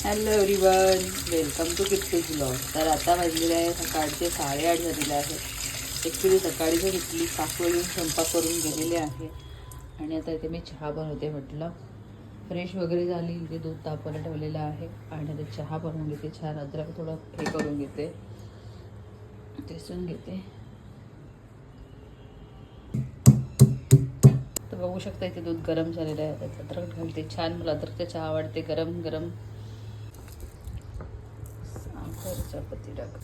Hello everyone, welcome to Kittu's blog. तर आता वाजलेले आहे सकाळचे 8:30 झालेले आहे. ॲक्च्युली सकाळी जर उठली काकू येऊन स्वयंपाक करून गेलेले आहे आणि आता इथे मी चहा बनवते. म्हटलं फ्रेश वगैरे झाली, इथे दूध तापवायला ठेवलेलं आहे आणि आता चहा बनवून घेते. छान अद्रक थोडं हे करून घेते, तेसून घेते. तर बघू शकता इथे दूध गरम झालेलं आहे. त्यात अद्रक घालते. छान मला अद्रकचा चहा आवडते, गरम गरम. चपाती टाक.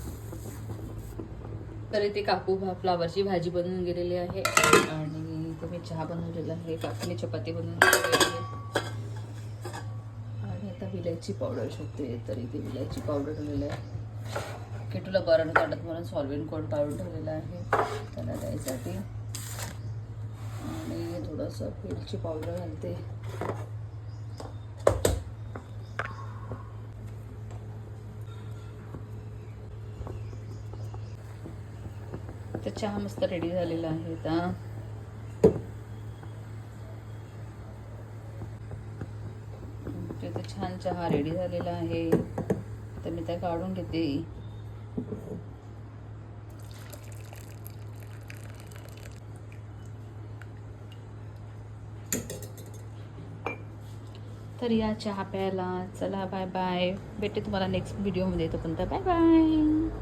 तर इथे काकू फ्लावरची भाजी बनवून गेलेली आहे आणि इथे मी चहा बनवलेला आहे. काकूने चपाती बनवून गेलेली आहे आणि आता विलायची पावडर शोधते. तर इथे विलायची पावडर ठेवलेलं आहे. किटूला बरं काढत म्हणून सॉल्व्हेंट कोड काढून ठेवलेला आहे त्याला द्यायसाठी. आणि थोडंसं वेलची पावडर घालते. तर चहा मस्त रेडी झालेला आहे. आता तिथे छान चहा रेडी झालेला आहे. तर मी त्या काढून घेते. तर या चहा प्यायला चला, बाय बाय. भेटते तुम्हाला नेक्स्ट व्हिडिओमध्ये. तोपर्यंत बाय बाय.